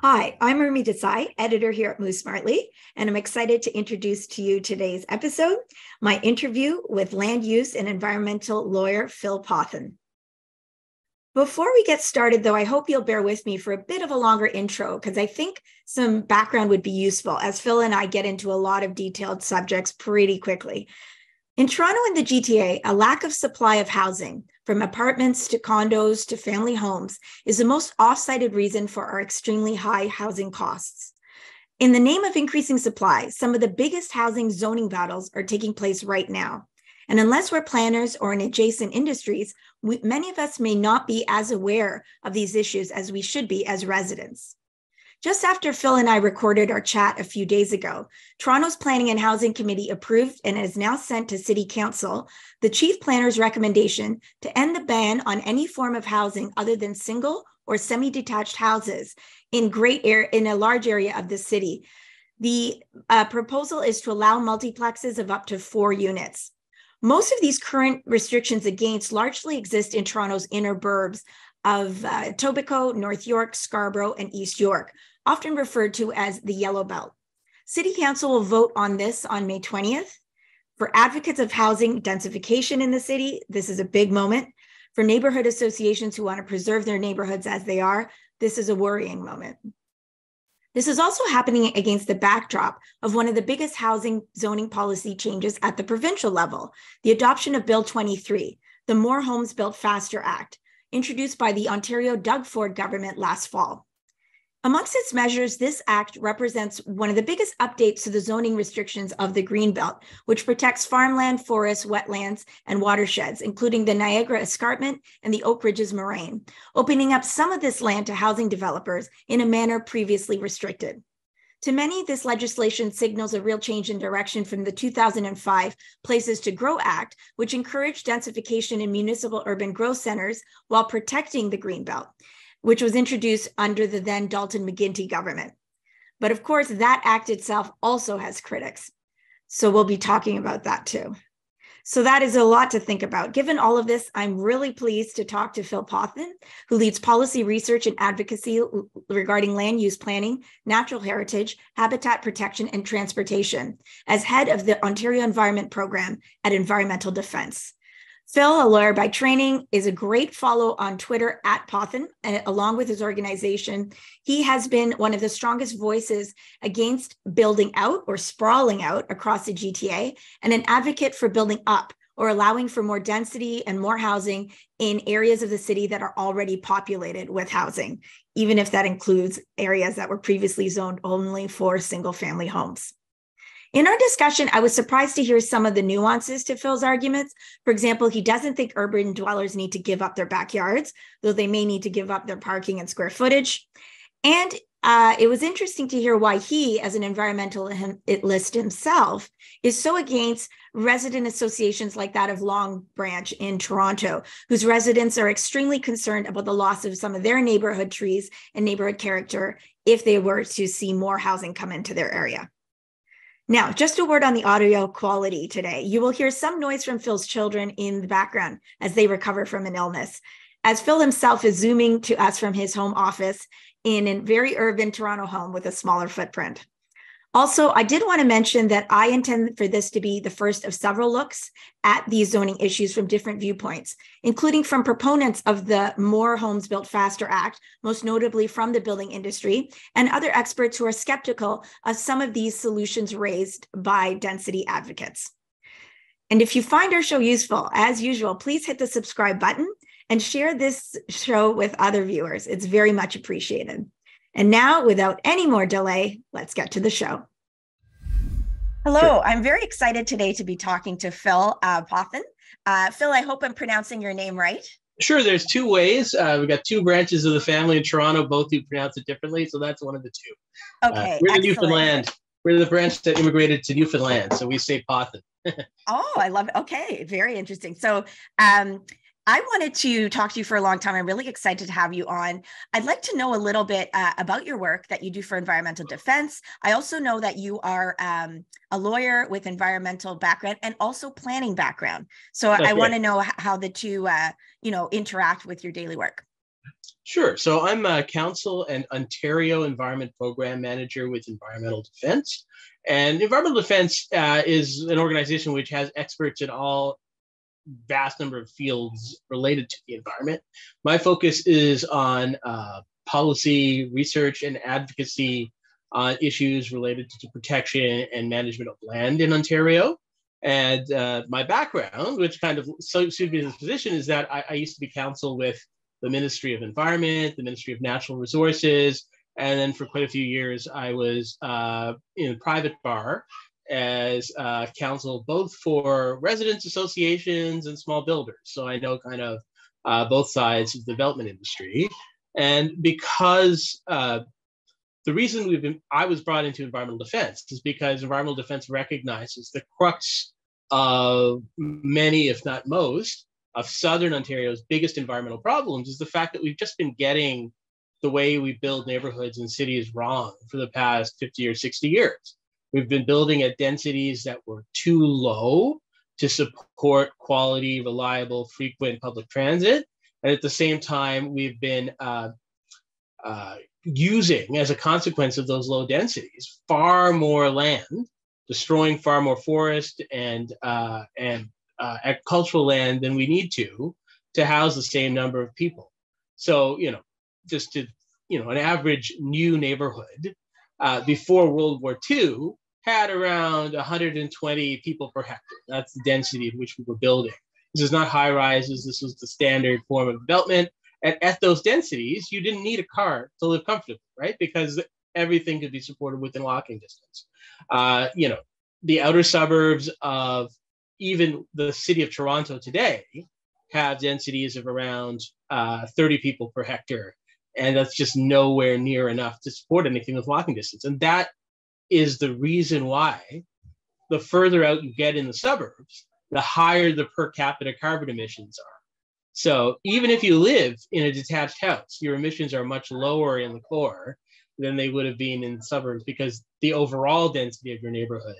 Hi, I'm Urmi, editor here at Move Smartly, and I'm excited to introduce to you today's episode, my interview with land use and environmental lawyer Phil Pothen. Before we get started, though, I hope you'll bear with me for a bit of a longer intro because I think some background would be useful as Phil and I get into a lot of detailed subjects pretty quickly. In Toronto and the GTA, a lack of supply of housing, from apartments to condos to family homes, is the most oft-cited reason for our extremely high housing costs. In the name of increasing supply, some of the biggest housing zoning battles are taking place right now. And unless we're planners or in adjacent industries, many of us may not be as aware of these issues as we should be as residents. Just after Phil and I recorded our chat a few days ago, Toronto's Planning and Housing Committee approved and has now sent to City Council the Chief Planner's recommendation to end the ban on any form of housing other than single or semi-detached houses in a large area of the city. The proposal is to allow multiplexes of up to 4 units. Most of these current restrictions against largely exist in Toronto's inner burbs of Etobicoke, North York, Scarborough, and East York, often referred to as the Yellow Belt. City Council will vote on this on May 20th. For advocates of housing densification in the city, this is a big moment. For neighborhood associations who want to preserve their neighborhoods as they are, this is a worrying moment. This is also happening against the backdrop of one of the biggest housing zoning policy changes at the provincial level, the adoption of Bill 23, the More Homes Built Faster Act, introduced by the Ontario Doug Ford government last fall. Amongst its measures, this act represents one of the biggest updates to the zoning restrictions of the Greenbelt, which protects farmland, forests, wetlands, and watersheds, including the Niagara Escarpment and the Oak Ridges Moraine, opening up some of this land to housing developers in a manner previously restricted. To many, this legislation signals a real change in direction from the 2005 Places to Grow Act, which encouraged densification in municipal urban growth centers while protecting the Greenbelt, which was introduced under the then Dalton McGuinty government. But of course, that act itself also has critics. So we'll be talking about that too. So that is a lot to think about. Given all of this, I'm really pleased to talk to Phil Pothen, who leads policy research and advocacy regarding land use planning, natural heritage, habitat protection, and transportation as head of the Ontario Environment Program at Environmental Defence. Phil, a lawyer by training, is a great follow on Twitter at Pothen, along with his organization. He has been one of the strongest voices against building out or sprawling out across the GTA and an advocate for building up or allowing for more density and more housing in areas of the city that are already populated with housing, even if that includes areas that were previously zoned only for single-family homes. In our discussion, I was surprised to hear some of the nuances to Phil's arguments. For example, he doesn't think urban dwellers need to give up their backyards, though they may need to give up their parking and square footage. And it was interesting to hear why he, as an environmentalist himself, is so against resident associations like that of Long Branch in Toronto, whose residents are extremely concerned about the loss of some of their neighborhood trees and neighborhood character if they were to see more housing come into their area. Now, just a word on the audio quality today. You will hear some noise from Phil's children in the background as they recover from an illness, as Phil himself is zooming to us from his home office in a very urban Toronto home with a smaller footprint. Also, I did want to mention that I intend for this to be the first of several looks at these zoning issues from different viewpoints, including from proponents of the More Homes Built Faster Act, most notably from the building industry, and other experts who are skeptical of some of these solutions raised by density advocates. And if you find our show useful, as usual, please hit the subscribe button and share this show with other viewers. It's very much appreciated. And now, without any more delay, let's get to the show. Hello, sure. I'm very excited today to be talking to Phil Pothen. Phil, I hope I'm pronouncing your name right. Sure, there's 2 ways. We've got 2 branches of the family in Toronto, both who pronounce it differently, so that's one of the 2. Okay, we're the Newfoundland. We're the branch that immigrated to Newfoundland, so we say Pothen. Oh, I love it. Okay, very interesting. So I wanted to talk to you for a long time. I'm really excited to have you on. I'd like to know a little bit about your work that you do for environmental defense. I also know that you are a lawyer with environmental background and also planning background. So I want to know how the two, interact with your daily work. Sure. So I'm a Council and Ontario Environment Program Manager with Environmental Defense. And Environmental Defense is an organization which has experts in all vast number of fields related to the environment. My focus is on policy, research, and advocacy on issues related to protection and management of land in Ontario. And my background, which kind of suited me in this position, is that I used to be counsel with the Ministry of Environment, the Ministry of Natural Resources, and then for quite a few years, I was in a private bar as counsel both for residents associations and small builders. So I know kind of both sides of the development industry. And because the reason I was brought into environmental defense is because environmental defense recognizes the crux of many, if not most, of Southern Ontario's biggest environmental problems is the fact that we've just been getting the way we build neighborhoods and cities wrong for the past 50 or 60 years. We've been building at densities that were too low to support quality, reliable, frequent public transit. And at the same time, we've been using, as a consequence of those low densities, far more land, destroying far more forest and agricultural land than we need to house the same number of people. So, just to, an average new neighborhood before World War II had around 120 people per hectare. That's the density at which we were building. This is not high rises. This was the standard form of development. And at those densities, you didn't need a car to live comfortably, right? Because everything could be supported within walking distance. The outer suburbs of even the city of Toronto today have densities of around 30 people per hectare. And that's just nowhere near enough to support anything with walking distance. And that is the reason why the further out you get in the suburbs, the higher the per capita carbon emissions are. So even if you live in a detached house, your emissions are much lower in the core than they would have been in the suburbs because the overall density of your neighborhood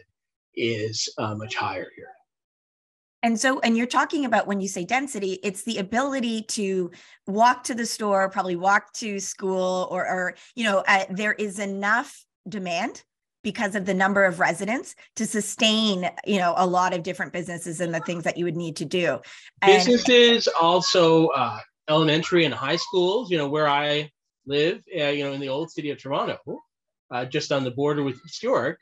is much higher here. And you're talking about, when you say density, it's the ability to walk to the store, probably walk to school, or there is enough demand because of the number of residents to sustain, a lot of different businesses and the things that you would need to do. Businesses, also elementary and high schools, where I live, in the old city of Toronto, just on the border with York,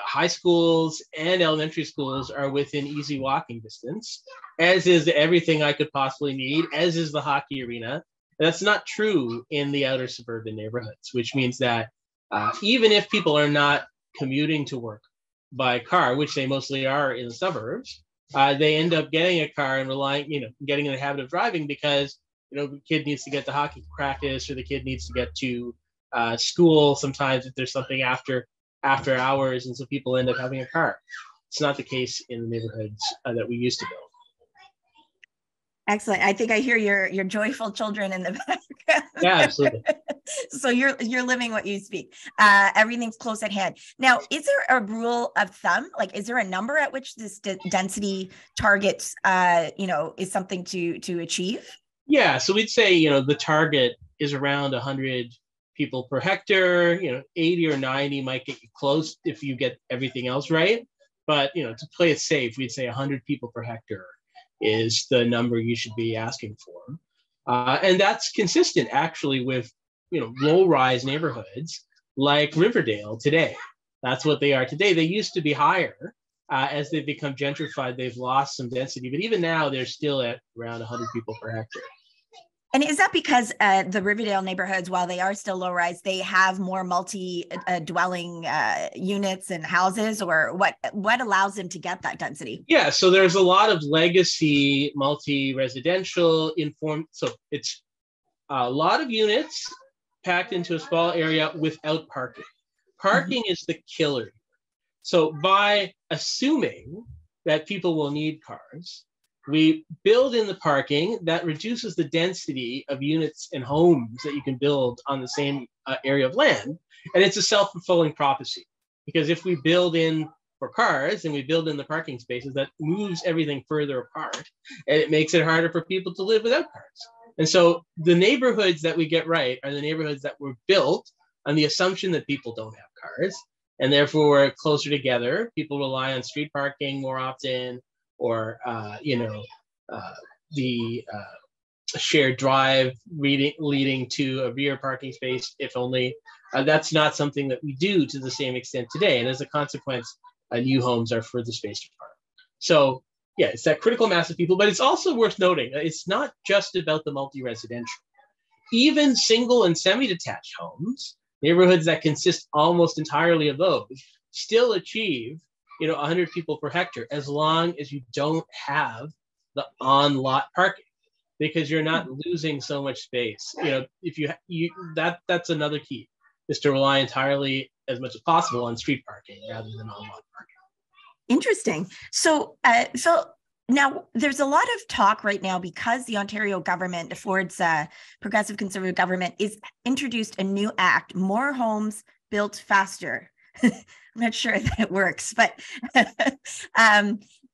high schools and elementary schools are within easy walking distance, as is everything I could possibly need, as is the hockey arena. And that's not true in the outer suburban neighborhoods, which means that even if people are not commuting to work by car, which they mostly are in the suburbs, they end up getting a car and getting in the habit of driving because, the kid needs to get to hockey practice or the kid needs to get to school sometimes if there's something after hours, and so people end up having a car. It's not the case in the neighborhoods that we used to build. Excellent. I think I hear your joyful children in the background. Yeah, absolutely. So you're living what you speak. Everything's close at hand. Now, is there a rule of thumb? Like, is there a number at which this density target, is something to achieve? Yeah. So we'd say, the target is around 100 people per hectare. 80 or 90 might get you close if you get everything else right. But, to play it safe, we'd say 100 people per hectare is the number you should be asking for. And that's consistent actually with, low-rise neighborhoods like Riverdale today. That's what they are today. They used to be higher. As they've become gentrified, they've lost some density, but even now they're still at around 100 people per hectare. And is that because the Riverdale neighborhoods, while they are still low-rise, they have more multi-dwelling units and houses, or what allows them to get that density? Yeah, so there's a lot of legacy multi-residential so it's a lot of units packed into a small area without parking. Parking is the killer. So by assuming that people will need cars, we build in the parking that reduces the density of units and homes that you can build on the same area of land. And it's a self-fulfilling prophecy, because if we build in for cars and we build in the parking spaces, that moves everything further apart and it makes it harder for people to live without cars. And so the neighborhoods that we get right are the neighborhoods that were built on the assumption that people don't have cars, and therefore we're closer together. People rely on street parking more often, or the shared drive leading to a rear parking space, if only. That's not something that we do to the same extent today, and as a consequence, new homes are further spaced apart. So yeah, it's that critical mass of people, but it's also worth noting it's not just about the multi-residential. Even single and semi-detached homes, neighborhoods that consist almost entirely of those, still achieve 100 people per hectare, as long as you don't have the on-lot parking, because you're not losing so much space. If you that's another key, is to rely entirely as much as possible on street parking rather than on-lot parking. Interesting. So, Phil, now there's a lot of talk right now because the Ontario government, Ford's progressive conservative government, is introduced a new act, More Homes Built Faster. I'm not sure if that works, but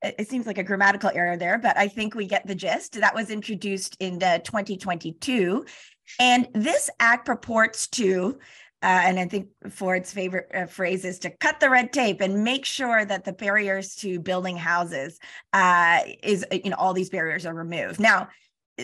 it seems like a grammatical error there, but I think we get the gist. That was introduced in 2022. And this act purports to, and I think Ford's favorite phrase is to cut the red tape and make sure that the barriers to building houses all these barriers are removed. Now,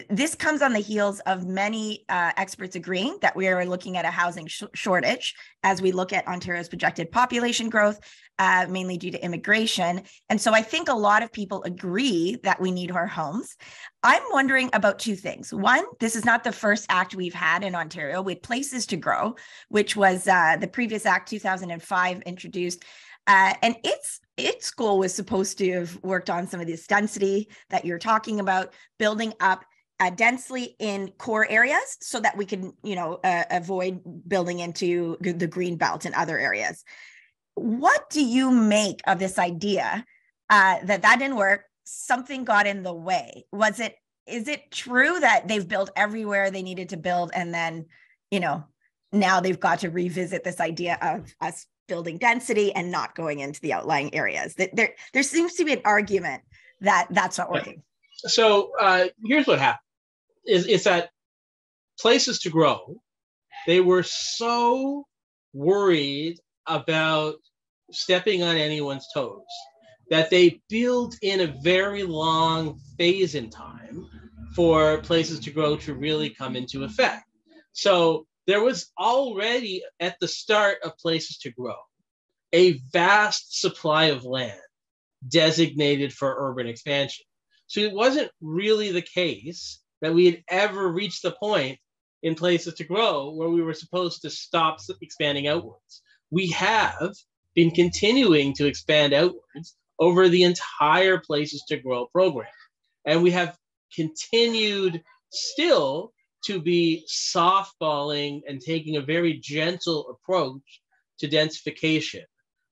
this comes on the heels of many experts agreeing that we are looking at a housing shortage as we look at Ontario's projected population growth, mainly due to immigration. And so I think a lot of people agree that we need our homes. I'm wondering about two things. One, this is not the first act we've had in Ontario with Places to Grow, which was the previous act, 2005, introduced. And its goal was supposed to have worked on some of this density that you're talking about, building up densely in core areas so that we can, avoid building into the Greenbelt and other areas. What do you make of this idea that didn't work? Something got in the way. Is it true that they've built everywhere they needed to build, and then, now they've got to revisit this idea of us building density and not going into the outlying areas? There seems to be an argument that that's not working. So here's what happened. It's that Places to Grow, they were so worried about stepping on anyone's toes that they built in a very long phase in time for Places to Grow to really come into effect. So there was already, at the start of Places to Grow, a vast supply of land designated for urban expansion. So it wasn't really the case that we had ever reached the point in Places to Grow where we were supposed to stop expanding outwards. We have been continuing to expand outwards over the entire Places to Grow program. And we have continued still to be softballing and taking a very gentle approach to densification,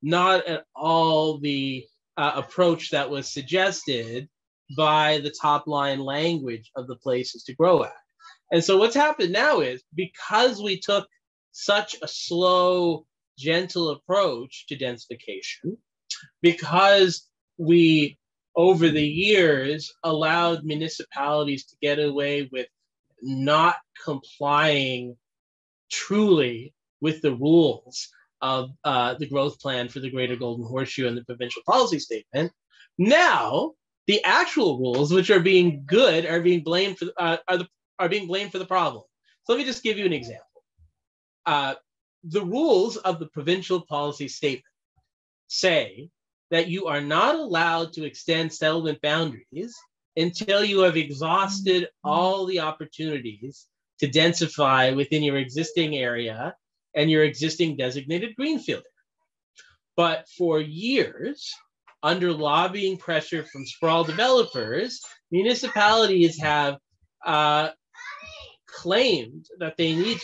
not at all the approach that was suggested by the top line language of the Places to Grow Act. And so what's happened now is, because we took such a slow, gentle approach to densification, because we, over the years, allowed municipalities to get away with not complying truly with the rules of the growth plan for the Greater Golden Horseshoe and the provincial policy statement, now the actual rules, which are being good, are being blamed for are being blamed for the problem. So let me just give you an example. The rules of the provincial policy statement say that you are not allowed to extend settlement boundaries until you have exhausted all the opportunities to densify within your existing area and your existing designated greenfield area. But for years, under lobbying pressure from sprawl developers, municipalities have claimed that they need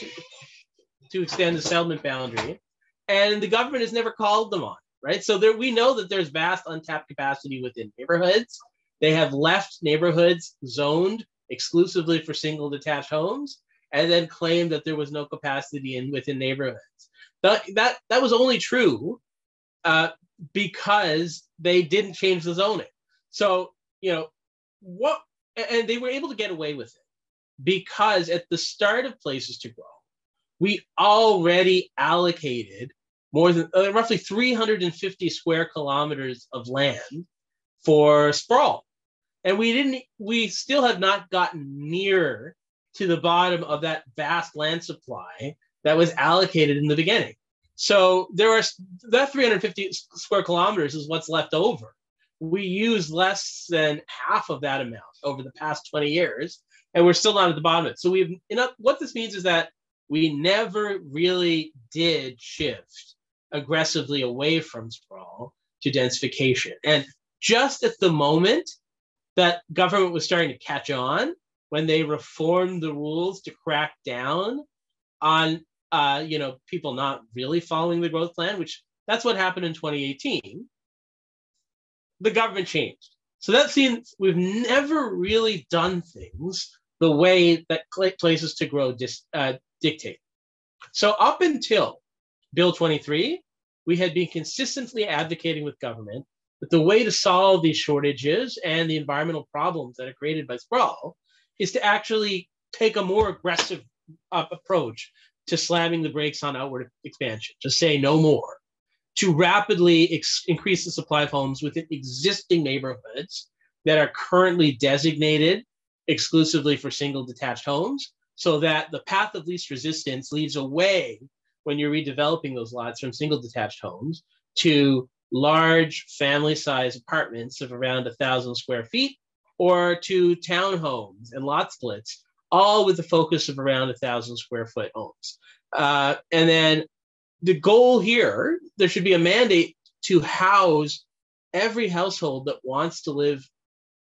to extend the settlement boundary, and the government has never called them on, right? So we know that there's vast untapped capacity within neighborhoods. They have left neighborhoods zoned exclusively for single detached homes, and then claimed that there was no capacity within neighborhoods. That was only true because they didn't change the zoning. So, and they were able to get away with it because at the start of Places to Grow, we already allocated more than roughly 350 square kilometers of land for sprawl. And we still have not gotten near to the bottom of that vast land supply that was allocated in the beginning. So that 350 square kilometers is what's left over. We use less than half of that amount over the past 20 years, and we're still not at the bottom of it. So what this means is that we never really did shift aggressively away from sprawl to densification. And just at the moment that government was starting to catch on, when they reformed the rules to crack down on people not really following the growth plan, which that's what happened in 2018, the government changed. So that means we've never really done things the way that Places to Grow dictate. So up until Bill 23, we had been consistently advocating with government that the way to solve these shortages and the environmental problems that are created by sprawl is to actually take a more aggressive approach to slamming the brakes on outward expansion, to say no more, to rapidly increase the supply of homes within existing neighborhoods that are currently designated exclusively for single detached homes, so that the path of least resistance leads away when you're redeveloping those lots from single detached homes to large family-sized apartments of around 1,000 square feet, or to townhomes and lot splits, all with the focus of around 1,000 square foot homes. And then the goal here, there should be a mandate to house every household that wants to live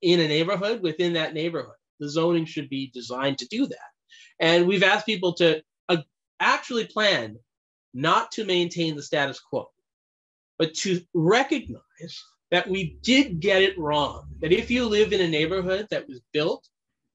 in a neighborhood within that neighborhood. The zoning should be designed to do that. And we've asked people to actually plan not to maintain the status quo, but to recognize that we did get it wrong. That if you live in a neighborhood that was built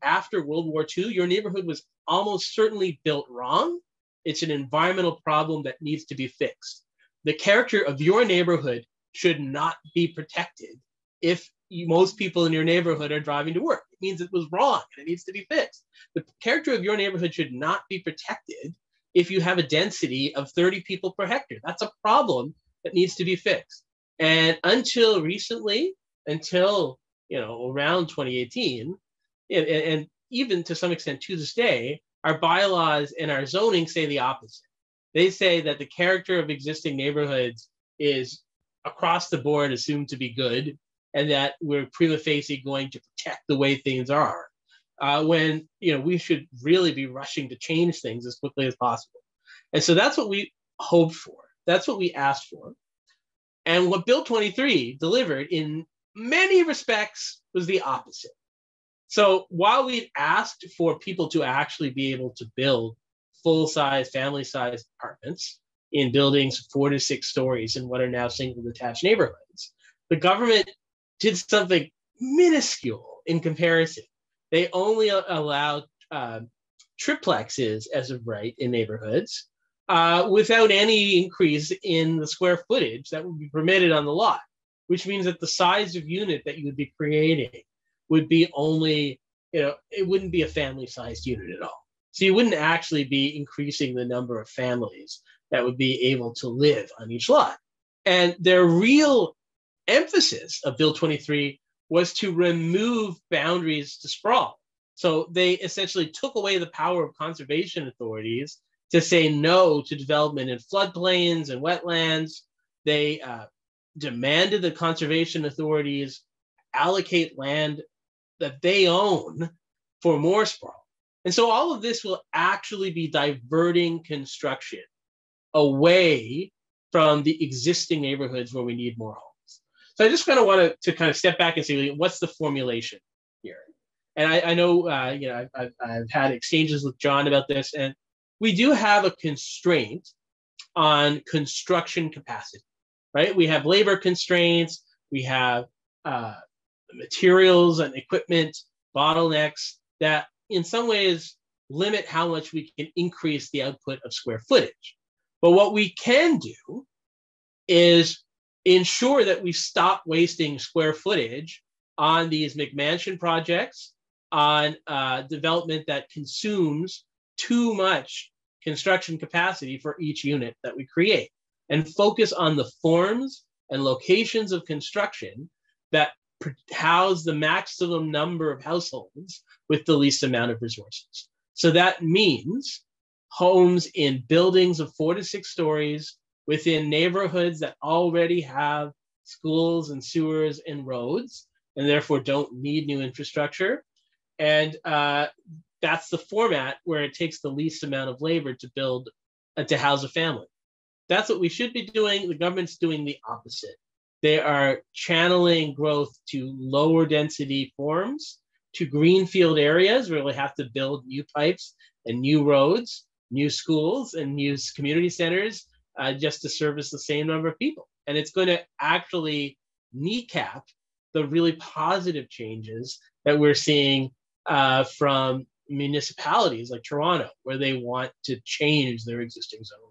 after World War II, your neighborhood was almost certainly built wrong. It's an environmental problem that needs to be fixed. The character of your neighborhood should not be protected if most people in your neighborhood are driving to work. It means it was wrong and it needs to be fixed. The character of your neighborhood should not be protected if you have a density of 30 people per hectare. That's a problem that needs to be fixed. And until recently, around 2018, and even to some extent to this day, our bylaws and our zoning say the opposite. They say that the character of existing neighborhoods is across the board assumed to be good, and that we're prima facie going to protect the way things are, when we should really be rushing to change things as quickly as possible. And so that's what we hoped for. That's what we asked for. And what Bill 23 delivered in many respects was the opposite. So while we asked for people to actually be able to build full-size, family-sized apartments in buildings 4 to 6 stories in what are now single detached neighborhoods, the government did something minuscule in comparison. They only allowed triplexes as of right in neighborhoods without any increase in the square footage that would be permitted on the lot, which means that the size of unit that you would be creating would be only, it wouldn't be a family-sized unit at all. So you wouldn't actually be increasing the number of families that would be able to live on each lot. And their real emphasis of Bill 23 was to remove boundaries to sprawl. So they essentially took away the power of conservation authorities to say no to development in floodplains and wetlands. They demanded the conservation authorities allocate land that they own for more sprawl. And so all of this will actually be diverting construction away from the existing neighborhoods where we need more homes. So I just kind of want to kind of step back and say, what's the formulation here? And I know, I've had exchanges with John about this, and we do have a constraint on construction capacity, right? We have labor constraints, we have materials and equipment bottlenecks that in some ways limit how much we can increase the output of square footage. But what we can do is ensure that we stop wasting square footage on these McMansion projects on development that consumes too much construction capacity for each unit that we create, and focus on the forms and locations of construction that house the maximum number of households with the least amount of resources. So that means homes in buildings of 4 to 6 stories within neighborhoods that already have schools and sewers and roads, and therefore don't need new infrastructure. And that's the format where it takes the least amount of labor to build, to house a family. That's what we should be doing. The government's doing the opposite. They are channeling growth to lower density forms, to greenfield areas where they have to build new pipes and new roads, new schools and new community centers just to service the same number of people. And it's going to actually kneecap the really positive changes that we're seeing from municipalities like Toronto, where they want to change their existing zoning.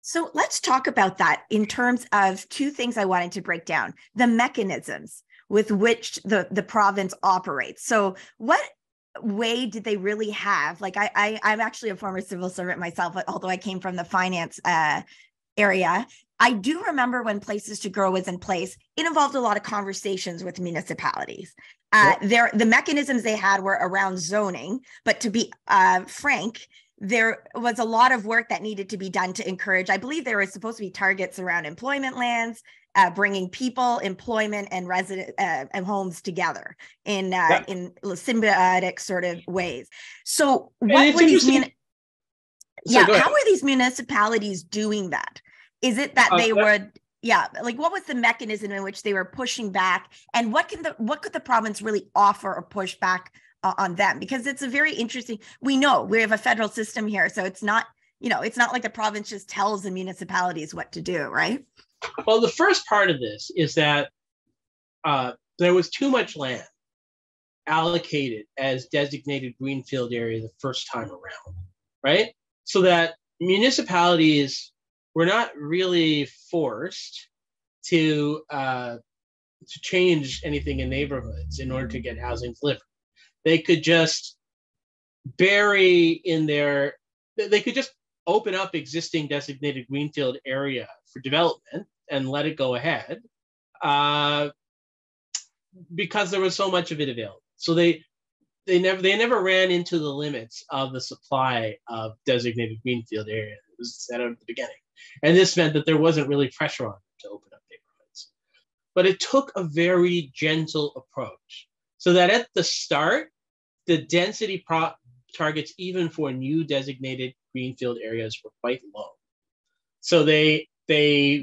So let's talk about that in terms of two things I wanted to break down: the mechanisms with which the province operates. So what way did they really have, like I'm actually a former civil servant myself, although I came from the finance area. I do remember when Places to Grow was in place, it involved a lot of conversations with municipalities. Yep. The mechanisms they had were around zoning, but to be frank, there was a lot of work that needed to be done to encourage. I believe there was supposed to be targets around employment lands, bringing people, employment, and resident and homes together in symbiotic sort of ways. So, what were these? How were these municipalities doing that? Is it that they were? Like, what was the mechanism in which they were pushing back, and what could the province really offer or push back on them? Because it's a very interesting. We know we have a federal system here, so it's not like the province just tells the municipalities what to do, right? Well, the first part of this is that there was too much land allocated as designated greenfield area the first time around, right? So that municipalities were not really forced to change anything in neighborhoods in order to get housing delivered. They could just they could just open up existing designated greenfield area for development and let it go ahead because there was so much of it available. So they never ran into the limits of the supply of designated greenfield area that was set out at the beginning. And this meant that there wasn't really pressure on them to open up neighborhoods. But it took a very gentle approach so that at the start, the density targets, even for new designated greenfield areas, were quite low. So they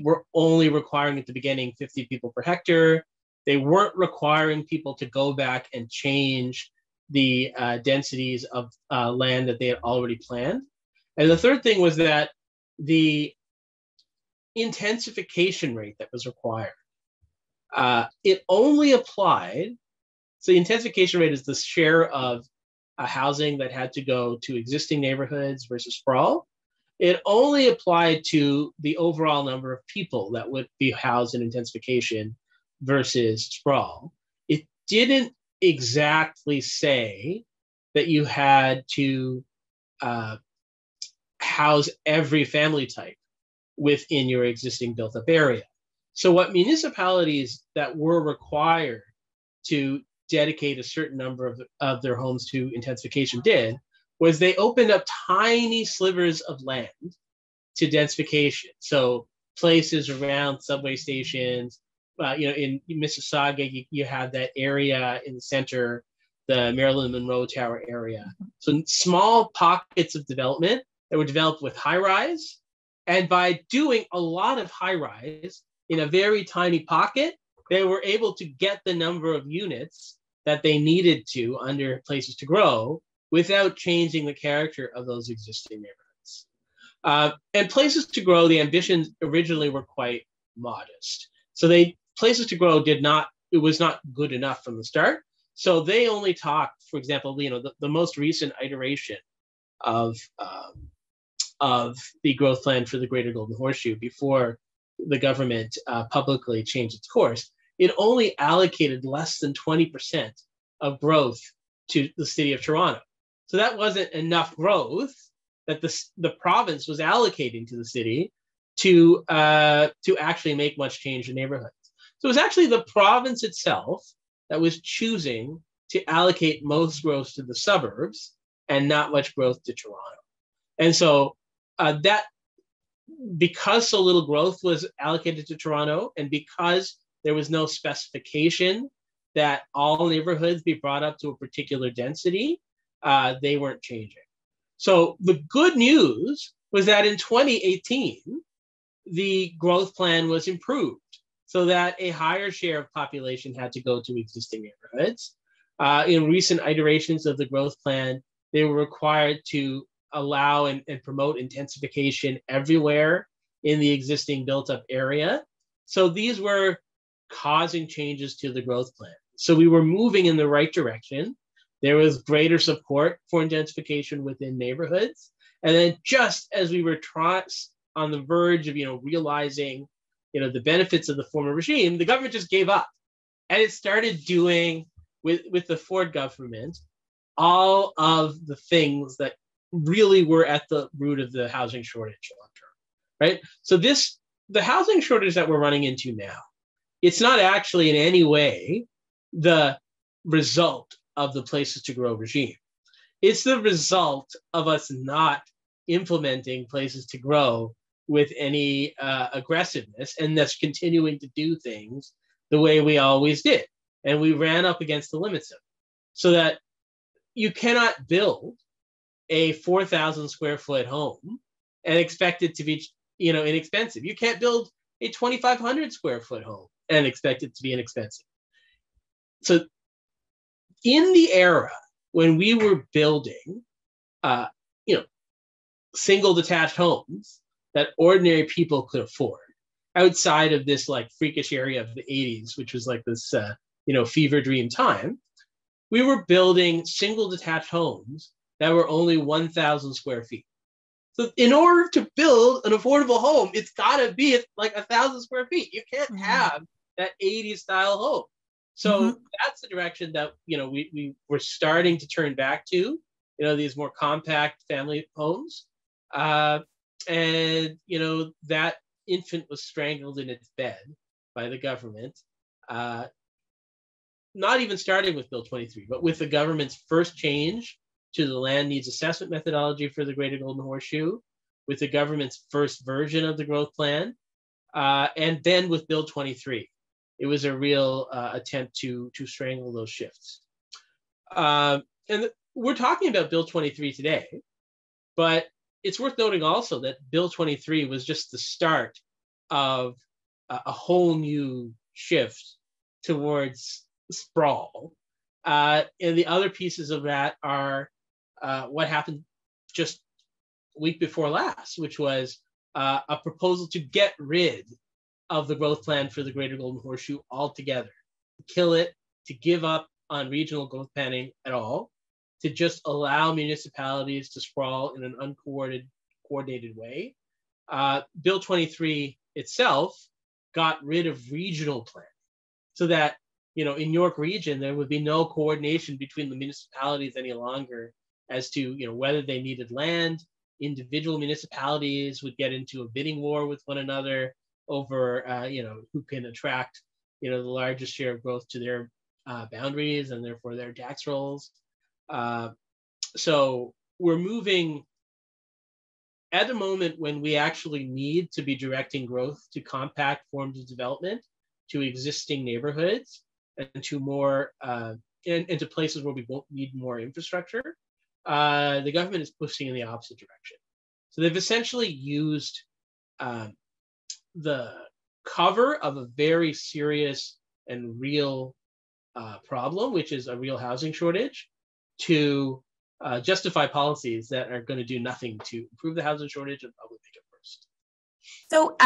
were only requiring at the beginning 50 people per hectare. They weren't requiring people to go back and change the densities of land that they had already planned. And the third thing was that the intensification rate that was required, it only applied. So the intensification rate is the share of housing that had to go to existing neighborhoods versus sprawl. It only applied to the overall number of people that would be housed in intensification versus sprawl. It didn't exactly say that you had to house every family type within your existing built-up area. So what municipalities that were required to dedicate a certain number of their homes to intensification did was they opened up tiny slivers of land to densification. So places around subway stations, in Mississauga, you have that area in the center, the Marilyn Monroe Tower area. So small pockets of development that were developed with high-rise. And by doing a lot of high-rise in a very tiny pocket, they were able to get the number of units that they needed to under Places to Grow without changing the character of those existing neighborhoods. And Places to Grow, the ambitions originally were quite modest. So Places to Grow was not good enough from the start. So they only talked, for example, the most recent iteration of the growth plan for the Greater Golden Horseshoe before the government publicly changed its course. It only allocated less than 20% of growth to the city of Toronto. So that wasn't enough growth that the province was allocating to the city to actually make much change in neighborhoods. So it was actually the province itself that was choosing to allocate most growth to the suburbs and not much growth to Toronto. And so that, because so little growth was allocated to Toronto, and because there was no specification that all neighborhoods be brought up to a particular density, they weren't changing. So the good news was that in 2018, the growth plan was improved so that a higher share of population had to go to existing neighborhoods. In recent iterations of the growth plan, they were required to allow and promote intensification everywhere in the existing built-up area. So these were causing changes to the growth plan. So we were moving in the right direction. There was greater support for intensification within neighborhoods. And then just as we were on the verge of, realizing, the benefits of the former regime, the government just gave up. And it started doing, with the Ford government, all of the things that really were at the root of the housing shortage long term, right? So the housing shortage that we're running into now, it's not actually in any way the result of the Places to Grow regime. It's the result of us not implementing Places to Grow with any aggressiveness, and thus continuing to do things the way we always did. And we ran up against the limits of it. So that you cannot build a 4,000 square foot home and expect it to be, inexpensive. You can't build a 2,500 square foot home and expect it to be inexpensive. So in the era when we were building, single detached homes that ordinary people could afford, outside of this like freakish area of the 80s, which was like this, fever dream time, we were building single detached homes that were only 1,000 square feet. So in order to build an affordable home, it's got to be like 1,000 square feet. You can't have that 80s style home. So that's the direction that, we were starting to turn back to, these more compact family homes. And, that infant was strangled in its bed by the government. Not even starting with Bill 23, but with the government's first change to the land needs assessment methodology for the Greater Golden Horseshoe, with the government's first version of the growth plan, and then with Bill 23. It was a real attempt to strangle those shifts. And we're talking about Bill 23 today, but it's worth noting also that Bill 23 was just the start of a whole new shift towards sprawl. And the other pieces of that are what happened just a week before last, which was a proposal to get rid of the growth plan for the Greater Golden Horseshoe altogether, to kill it, to give up on regional growth planning at all, to just allow municipalities to sprawl in an uncoordinated way. Bill 23 itself got rid of regional planning so that, in York Region, there would be no coordination between the municipalities any longer as to, whether they needed land. Individual municipalities would get into a bidding war with one another over, who can attract, the largest share of growth to their boundaries and therefore their tax rolls. So we're moving at a moment when we actually need to be directing growth to compact forms of development, to existing neighborhoods, and to more and to places where we won't need more infrastructure. The government is pushing in the opposite direction. So they've essentially used the cover of a very serious and real problem, which is a real housing shortage, to justify policies that are going to do nothing to improve the housing shortage and probably make it worse. So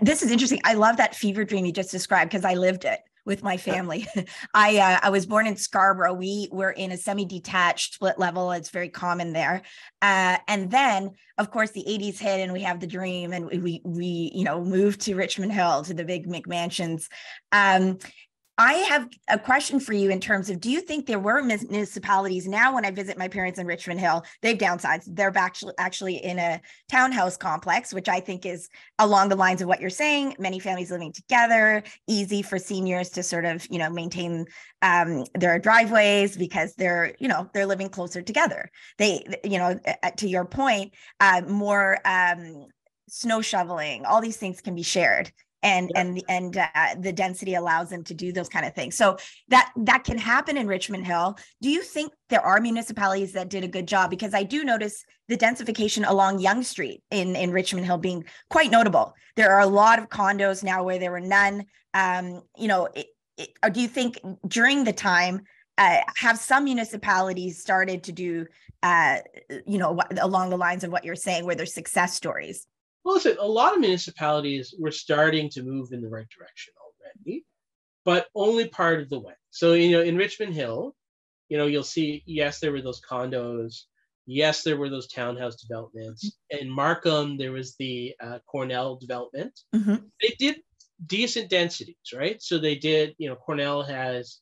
this is interesting. I love that fever dream you just described because I lived it with my family. I was born in Scarborough. We were in a semi-detached split level. It's very common there. And then, of course, the 80s hit and we have the dream and we moved to Richmond Hill, to the big McMansions. I have a question for you in terms of, do you think there were municipalities now when I visit my parents in Richmond Hill, they've downsized. They're actually in a townhouse complex, which I think is along the lines of what you're saying, many families living together, easy for seniors to sort of, maintain their driveways because they're living closer together. They, to your point, more snow shoveling, all these things can be shared. And the density allows them to do those kind of things. So that can happen in Richmond Hill. Do you think there are municipalities that did a good job? Because I do notice the densification along Yonge Street in Richmond Hill being quite notable. There are a lot of condos now where there were none. Or do you think during the time, have some municipalities started to do, along the lines of what you're saying, where there's success stories? Well, listen, a lot of municipalities were starting to move in the right direction already, but only part of the way. So, in Richmond Hill, you'll see, yes, there were those condos. Yes, there were those townhouse developments. In Markham, there was the Cornell development. Mm-hmm. They did decent densities, right? So they did, Cornell has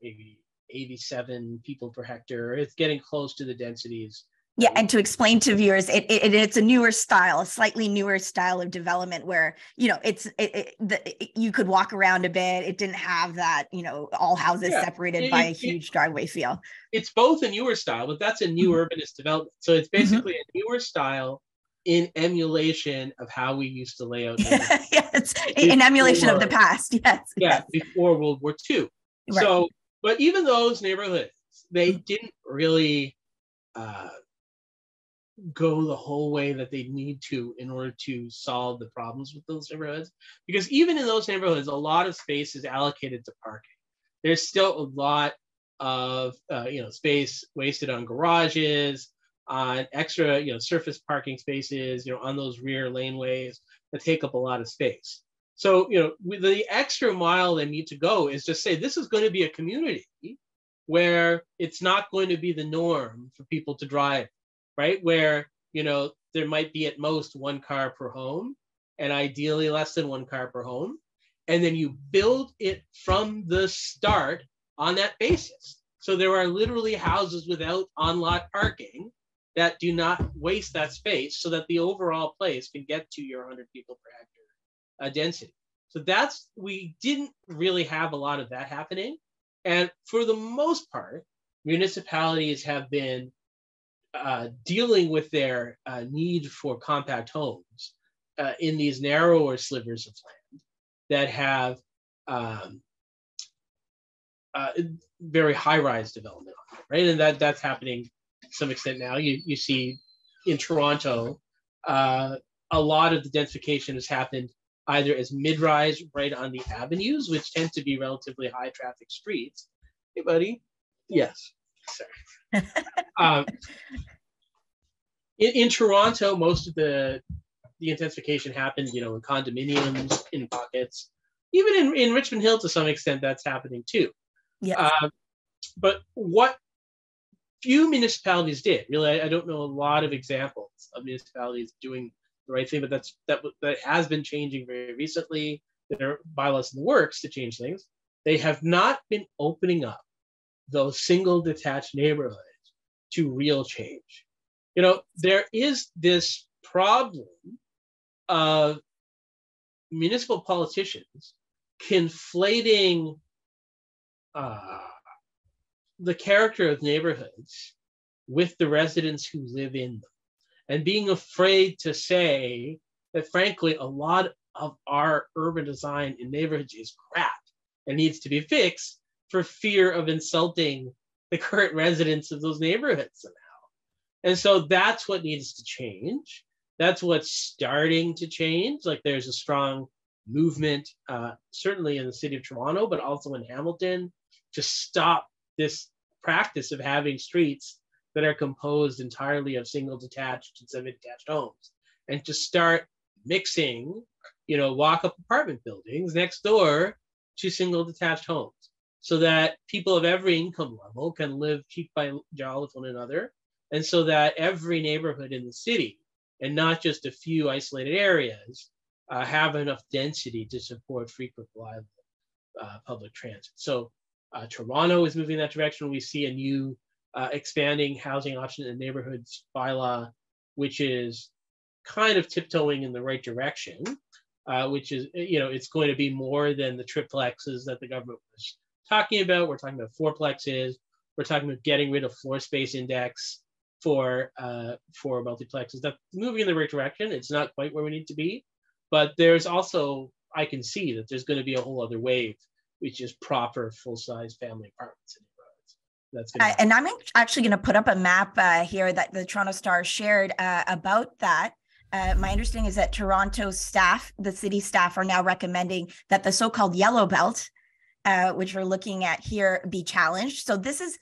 maybe 87 people per hectare. It's getting close to the densities. Yeah, and to explain to viewers, it's a newer style, a slightly newer style of development where you could walk around a bit. It didn't have that, all houses separated by a huge driveway feel. It's both a newer style, but that's a new urbanist development. So it's basically a newer style in emulation of how we used to lay out. Yes, in emulation of the past. Yes. Yeah, before World War II. Right. So, but even those neighborhoods, they didn't really go the whole way that they need to in order to solve the problems with those neighborhoods. Because even in those neighborhoods, a lot of space is allocated to parking. There's still a lot of space wasted on garages, on extra surface parking spaces, on those rear laneways that take up a lot of space. So the extra mile they need to go is just say this is going to be a community where it's not going to be the norm for people to drive. Right? Where, there might be at most one car per home and ideally less than one car per home. And then you build it from the start on that basis. So there are literally houses without on-lot parking that do not waste that space so that the overall place can get to your 100 people per hectare density. So we didn't really have a lot of that happening. And for the most part, municipalities have been dealing with their need for compact homes in these narrower slivers of land that have very high-rise development on it, right? And that's happening to some extent now. You see in Toronto, a lot of the densification has happened either as mid-rise right on the avenues, which tend to be relatively high-traffic streets. Hey, buddy. Yes. Sorry. In Toronto, most of the intensification happened, in condominiums, in pockets. Even in Richmond Hill, to some extent, that's happening too. Yes. But what few municipalities did, really, I don't know a lot of examples of municipalities doing the right thing, but that has been changing very recently. There are bylaws in the works to change things. They have not been opening up those single detached neighborhoods to real change. There is this problem of municipal politicians conflating the character of neighborhoods with the residents who live in them, and being afraid to say that, frankly, a lot of our urban design in neighborhoods is crap and needs to be fixed for fear of insulting the current residents of those neighborhoods somehow. And so that's what needs to change. That's what's starting to change. Like there's a strong movement, certainly in the city of Toronto, but also in Hamilton, to stop this practice of having streets that are composed entirely of single detached and semi-detached homes, and to start mixing, walk-up apartment buildings next door to single detached homes, so that people of every income level can live cheek by jowl with one another. And so that every neighborhood in the city, and not just a few isolated areas, have enough density to support frequent, reliable public transit. So Toronto is moving in that direction. We see a new expanding housing option in neighborhoods bylaw, which is kind of tiptoeing in the right direction, which is, it's going to be more than the triplexes that the government was talking about. We're talking about fourplexes. We're talking about getting rid of floor space index for multiplexes. That's moving in the right direction. It's not quite where we need to be, but there's also, I can see that there's going to be a whole other wave, which is proper full-size family apartments in neighborhoods. That's going and I'm actually going to put up a map here that the Toronto Star shared about that. My understanding is that Toronto staff, the city staff, are now recommending that the so-called yellow belt, which we're looking at here, be challenged. So this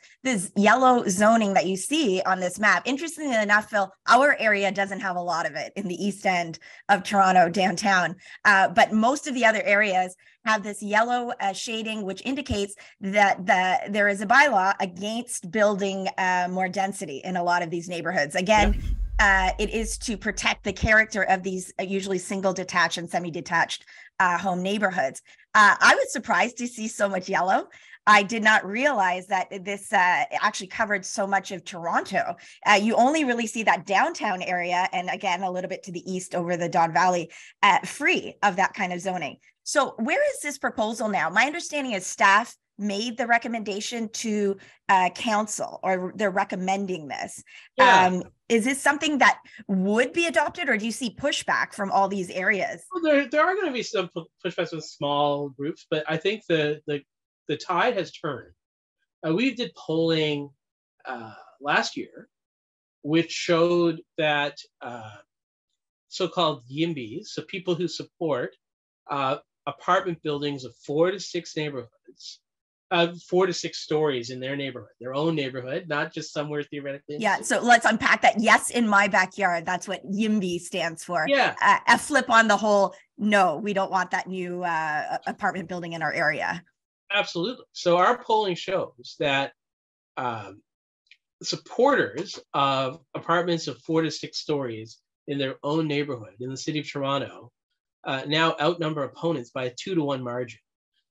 yellow zoning that you see on this map. Interestingly enough, Phil, our area doesn't have a lot of it in the east end of Toronto downtown, but most of the other areas have this yellow shading, which indicates that there is a bylaw against building more density in a lot of these neighborhoods. Again, it is to protect the character of these usually single detached and semi-detached home neighborhoods. I was surprised to see so much yellow. I did not realize that this actually covered so much of Toronto. You only really see that downtown area, and again, a little bit to the east over the Don Valley, free of that kind of zoning. So where is this proposal now? My understanding is staff made the recommendation to council, or they're recommending this. Is this something that would be adopted, or do you see pushback from all these areas? Well, there are going to be some pushbacks with small groups, but I think the tide has turned. We did polling last year, which showed that so-called YIMBYs, so people who support apartment buildings of 4 to 6 neighborhoods, 4 to 6 stories in their neighborhood, their own neighborhood, not just somewhere theoretically. Yeah, so let's unpack that. Yes, in my backyard, that's what YIMBY stands for. Yeah. A flip on the whole, no, we don't want that new apartment building in our area. Absolutely. So our polling shows that supporters of apartments of 4 to 6 stories in their own neighborhood in the city of Toronto now outnumber opponents by a 2-to-1 margin.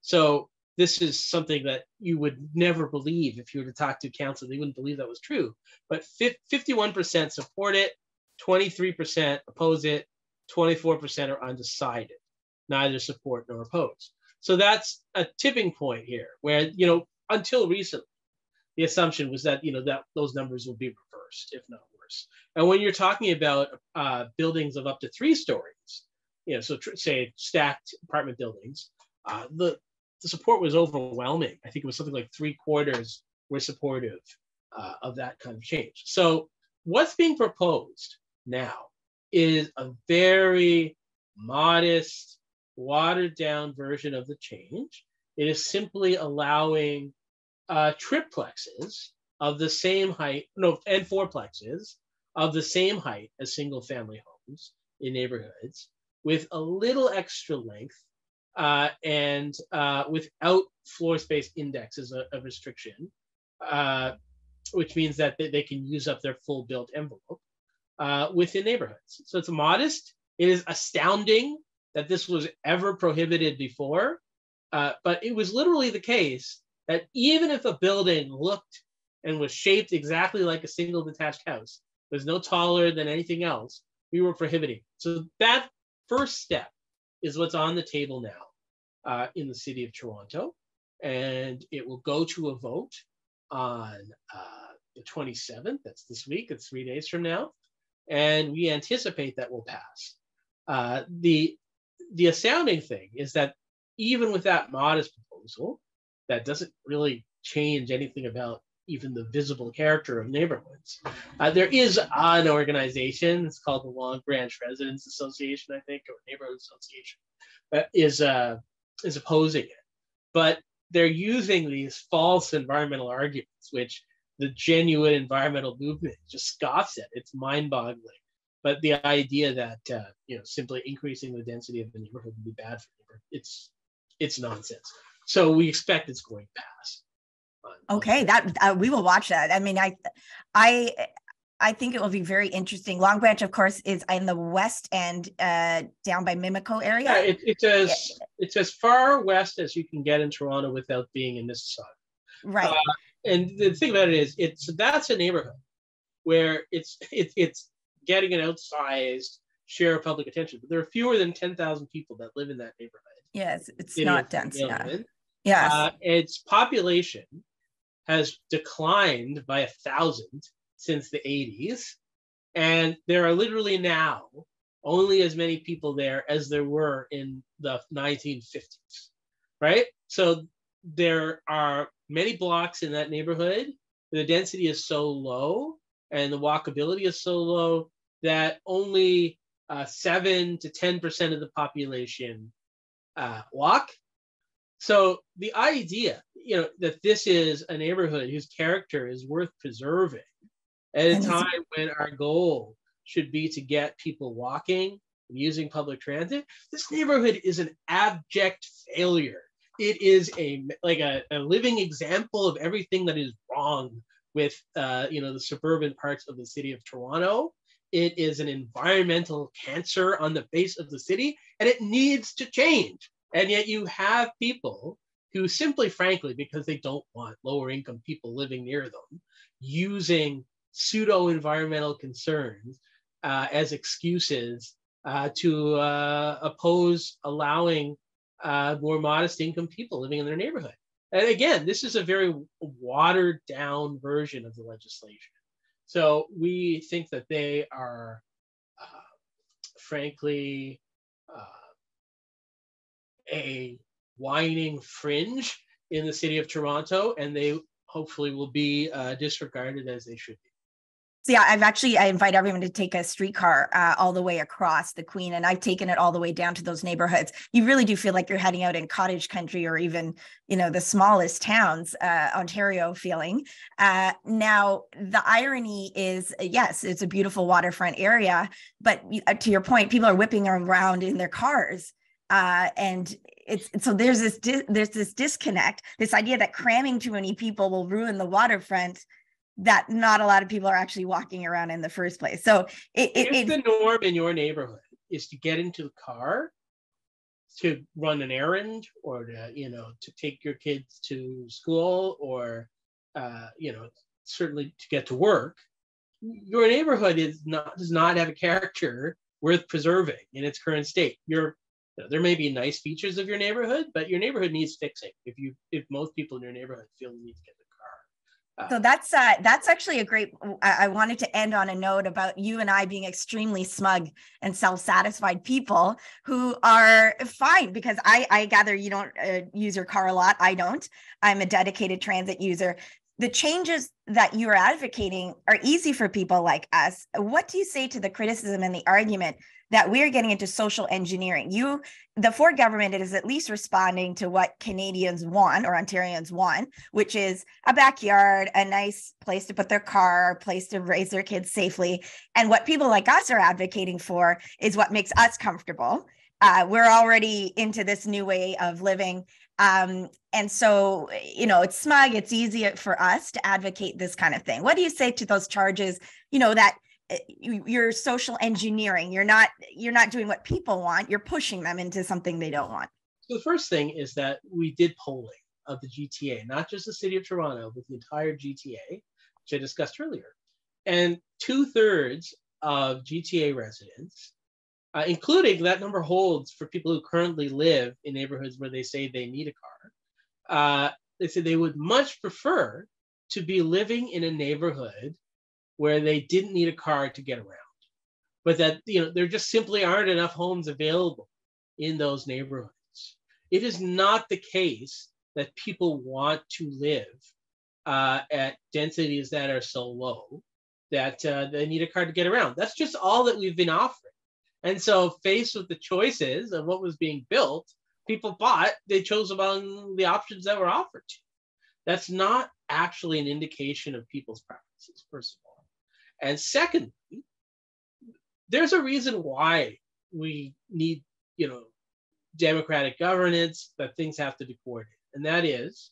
So this is something that you would never believe if you were to talk to council. They wouldn't believe that was true. But 51% support it, 23% oppose it, 24% are undecided, neither support nor oppose. So that's a tipping point here where, until recently, the assumption was that, that those numbers will be reversed, if not worse. And when you're talking about buildings of up to 3 stories, so say stacked apartment buildings, the support was overwhelming. I think it was something like 3/4 were supportive of that kind of change. So what's being proposed now is a very modest, watered down version of the change. It is simply allowing triplexes of the same height, and fourplexes of the same height as single family homes in neighborhoods with a little extra length and without floor space index as a restriction, which means that they can use up their full built envelope within neighborhoods. So it's modest. It is astounding that this was ever prohibited before, but it was literally the case that even if a building looked and was shaped exactly like a single detached house, was no taller than anything else, we were prohibiting. So that first step is what's on the table now in the city of Toronto, and it will go to a vote on the 27th. That's this week. It's 3 days from now, and we anticipate that will pass. The astounding thing is that even with that modest proposal, that doesn't really change anything about even the visible character of neighborhoods. There is an organization, it's called the Long Branch Residents Association, I think, or Neighborhood Association, that is opposing it. But they're using these false environmental arguments, which the genuine environmental movement just scoffs at. It's mind-boggling. But the idea that simply increasing the density of the neighborhood would be bad for the neighborhood, it's nonsense. So we expect it's going to pass. Okay, that we will watch that. I mean, I I think it will be very interesting. Long Branch, of course, is in the west end, down by Mimico area. Yeah, it's as far west as you can get in Toronto without being in Mississauga. Right. And the thing about it is, that's a neighborhood where it's getting an outsized share of public attention. But there are fewer than 10,000 people that live in that neighborhood. Yes, it's not dense. Yeah. Yes. Its population has declined by 1,000 since the 80s. And there are literally now only as many people there as there were in the 1950s, right? So there are many blocks in that neighborhood. The density is so low and the walkability is so low that only 7 to 10% of the population walk. So the idea, that this is a neighborhood whose character is worth preserving at a time when our goal should be to get people walking and using public transit, this neighborhood is an abject failure. It is a living example of everything that is wrong with the suburban parts of the city of Toronto. It is an environmental cancer on the face of the city, and it needs to change. And yet you have people who simply, frankly, because they don't want lower income people living near them, using pseudo-environmental concerns as excuses to oppose allowing more modest income people living in their neighborhood. And again, this is a very watered down version of the legislation. So we think that they are, frankly, a whining fringe in the city of Toronto, and they hopefully will be disregarded as they should be. So yeah, I invite everyone to take a streetcar all the way across the Queen, and I've taken it all the way down to those neighborhoods. You really do feel like you're heading out in cottage country, or even, the smallest towns, Ontario feeling. Now, the irony is, yes, it's a beautiful waterfront area, but to your point, people are whipping around in their cars. And so there's this disconnect, this idea that cramming too many people will ruin the waterfront, that not a lot of people are actually walking around in the first place. So if the norm in your neighborhood is to get into the car to run an errand, or to take your kids to school, or certainly to get to work, your neighborhood does not have a character worth preserving in its current state. There may be nice features of your neighborhood, but your neighborhood needs fixing if most people in your neighborhood feel the need to get the car. So that's actually a great, I wanted to end on a note about you and I being extremely smug and self-satisfied people who are fine, because I gather you don't use your car a lot. I don't. I'm a dedicated transit user. The changes that you are advocating are easy for people like us. What do you say to the criticism and the argument that we're getting into social engineering? The Ford government is at least responding to what Canadians want, or Ontarians want, which is a backyard, a nice place to put their car, a place to raise their kids safely. And what people like us are advocating for is what makes us comfortable. We're already into this new way of living. And so, it's smug, it's easy for us to advocate this kind of thing. What do you say to those charges, that you're social engineering? You're not doing what people want, you're pushing them into something they don't want? So the first thing is that we did polling of the GTA, not just the city of Toronto, but the entire GTA, which I discussed earlier. And 2/3 of GTA residents, including that number holds for people who currently live in neighborhoods where they say they need a car, they say they would much prefer to be living in a neighborhood where they didn't need a car to get around, but that there just simply aren't enough homes available in those neighborhoods. It is not the case that people want to live at densities that are so low that they need a car to get around. That's just all that we've been offering. And so, faced with the choices of what was being built, people they chose among the options that were offered to. That's not actually an indication of people's preferences, first of all. And secondly, there's a reason why we need, democratic governance, that things have to be coordinated. And that is,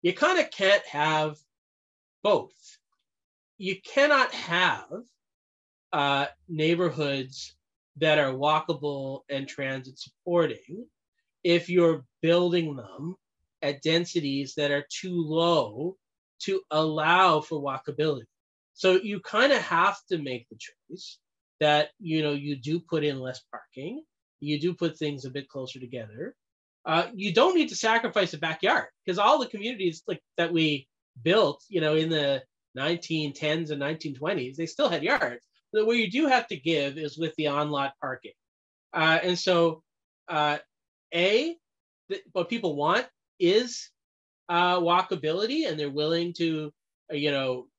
you kind of can't have both. you cannot have neighborhoods that are walkable and transit supporting if you're building them at densities that are too low to allow for walkability. So you kind of have to make the choice that, you do put in less parking, you do put things a bit closer together. You don't need to sacrifice a backyard, because all the communities like that we built, in the 1910s and 1920s, they still had yards. But where you do have to give is with the on-lot parking. And so, what people want is walkability, and they're willing to,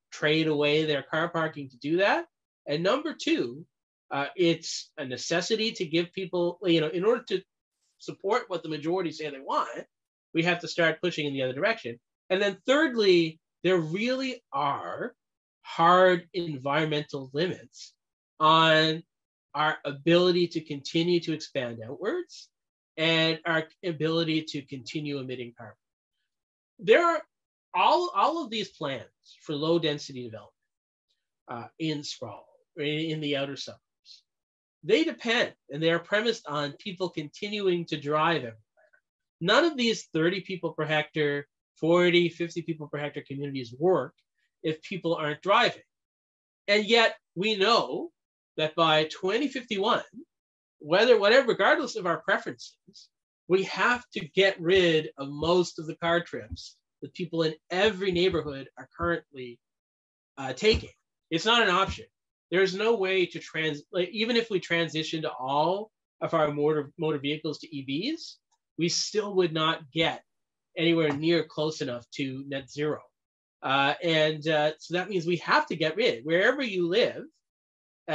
trade away their car parking to do that. And number two, it's a necessity to give people, in order to support what the majority say they want, we have to start pushing in the other direction. And then thirdly, there really are hard environmental limits on our ability to continue to expand outwards and our ability to continue emitting carbon. There are all of these plans for low density development in sprawl, or in the outer suburbs. They depend, and they are premised on people continuing to drive everywhere. None of these 30 people per hectare, 40, 50 people per hectare communities work if people aren't driving. And yet we know that by 2051, regardless of our preferences, we have to get rid of most of the car trips that people in every neighborhood are currently taking. It's not an option. There's no way to even if we transition to all of our motor vehicles to EVs, we still would not get anywhere near close enough to net zero. So that means we have to get rid, wherever you live,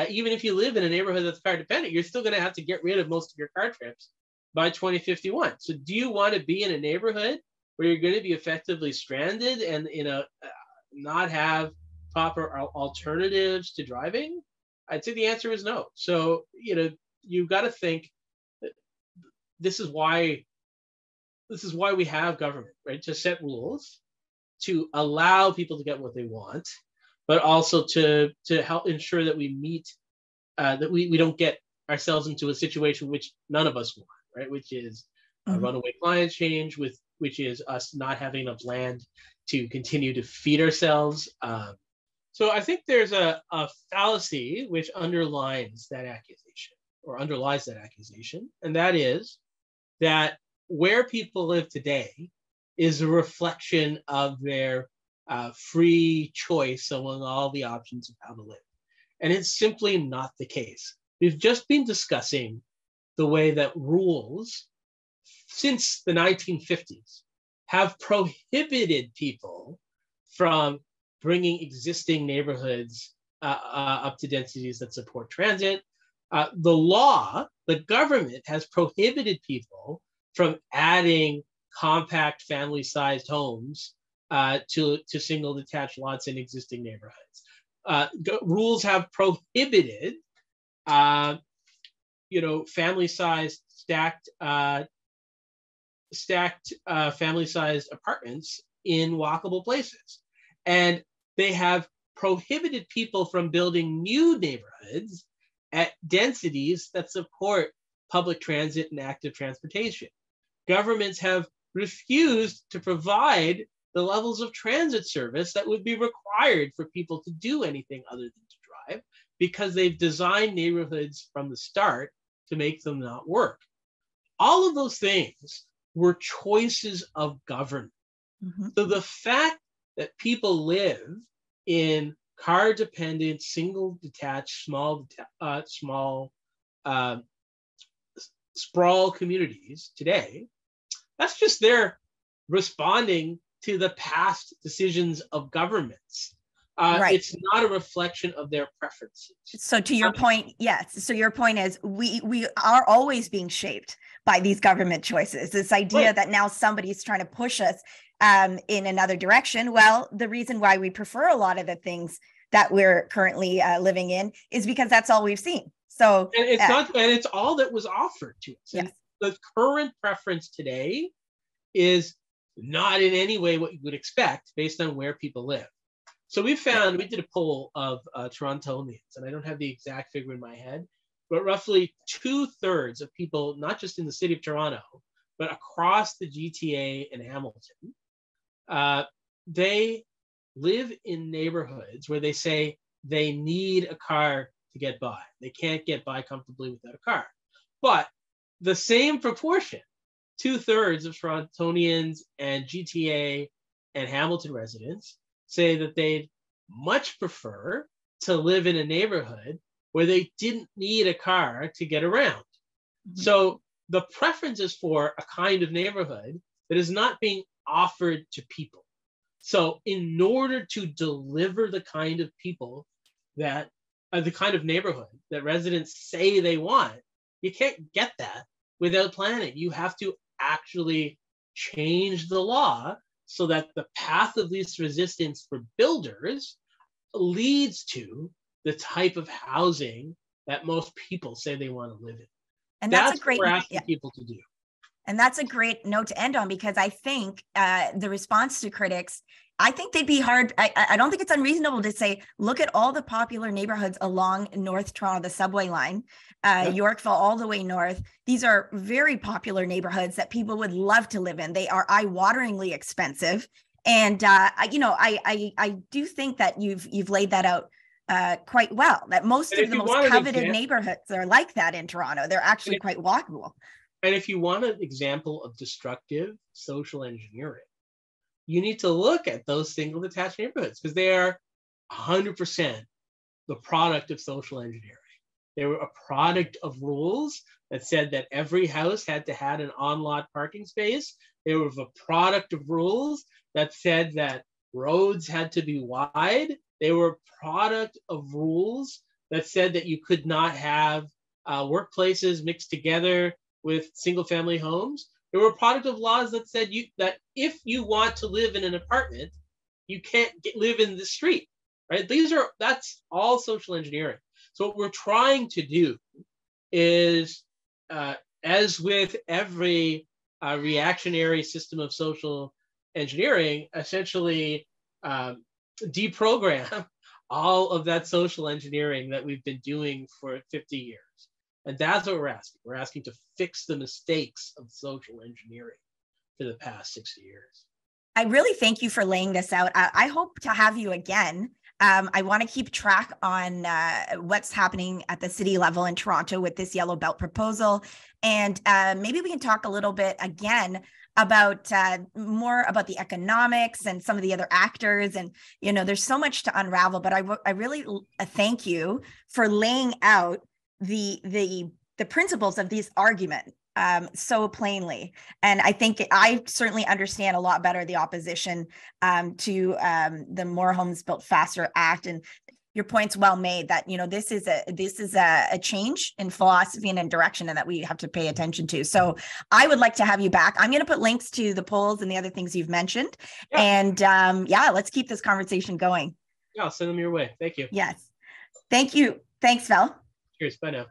even if you live in a neighborhood that's car dependent, you're still going to have to get rid of most of your car trips by 2051. So do you want to be in a neighborhood where you're going to be effectively stranded and not have proper alternatives to driving? I'd say the answer is no. So, you've got to think that this is why we have government, right? To set rules, to allow people to get what they want, but also to help ensure that we meet, that we don't get ourselves into a situation which none of us want, right? Which is runaway climate change, which is us not having enough land to continue to feed ourselves. So I think there's a fallacy which underlies that accusation, and that is that where people live today is a reflection of their free choice among all the options of how to live. And it's simply not the case. We've just been discussing the way that rules since the 1950s have prohibited people from bringing existing neighborhoods up to densities that support transit. The government has prohibited people from adding compact family-sized homes to single detached lots in existing neighborhoods. Rules have prohibited, family-sized stacked family-sized apartments in walkable places. And they have prohibited people from building new neighborhoods at densities that support public transit and active transportation. Governments have refused to provide the levels of transit service that would be required for people to do anything other than to drive, because they've designed neighborhoods from the start to make them not work. All of those things were choices of government. So the fact that people live in car-dependent, single-detached, small sprawl communities today, that's just their responding to the past decisions of governments. Right. It's not a reflection of their preferences. So to your point, yes. So your point is we are always being shaped by these government choices. This idea right. that now somebody's trying to push us in another direction. Well, the reason why we prefer a lot of the things that we're currently living in is because that's all we've seen. So and it's all that was offered to us. Yes. And the current preference today is not in any way what you would expect based on where people live. So we did a poll of Torontonians, and I don't have the exact figure in my head, but roughly 2/3 of people, not just in the city of Toronto, but across the GTA and Hamilton, they live in neighborhoods where they say they need a car to get by. They can't get by comfortably without a car. But the same proportion, 2/3 of Torontonians and GTA and Hamilton residents say that they'd much prefer to live in a neighborhood where they didn't need a car to get around. Mm-hmm. So the preference is for a kind of neighborhood that is not being offered to people. So in order to deliver the kind of people that, the kind of neighborhood that residents say they want, you can't get that without planning. You have to actually change the law so that the path of least resistance for builders leads to the type of housing that most people say they want to live in. And that's a great, what we're asking people to do. And that's a great note to end on, because I think the response to critics, I think they'd be hard. I don't think it's unreasonable to say, look at all the popular neighborhoods along North Toronto, the subway line, Yorkville, all the way north. These are very popular neighborhoods that people would love to live in. They are eye-wateringly expensive. And, I do think that you've laid that out quite well, that most of the most coveted neighborhoods are like that in Toronto. They're actually quite walkable. And if you want an example of destructive social engineering, you need to look at those single detached neighborhoods, because they are 100% the product of social engineering. They were a product of rules that said that every house had to have an on-lot parking space. They were a product of rules that said that roads had to be wide. They were a product of rules that said that you could not have workplaces mixed together with single-family homes. They were a product of laws that said that if you want to live in an apartment, you can't live in the street, right? That's all social engineering. So what we're trying to do is, as with every reactionary system of social engineering, essentially deprogram all of that social engineering that we've been doing for 50 years. And that's what we're asking. We're asking to fix the mistakes of social engineering for the past 60 years. I really thank you for laying this out. I hope to have you again. I want to keep track on what's happening at the city level in Toronto with this Yellow Belt proposal. And maybe we can talk a little bit again about more about the economics and some of the other actors. And, there's so much to unravel, but I really thank you for laying out the principles of this argument so plainly. And I think I certainly understand a lot better the opposition to the More Homes Built Faster Act. And your point's well made that, this is a change in philosophy and in direction, and that we have to pay attention to. So I would like to have you back. I'm going to put links to the polls and the other things you've mentioned. Yeah. And let's keep this conversation going. Yeah, I'll send them your way. Thank you. Yes. Thank you. Thanks, Val. Cheers. Bye now.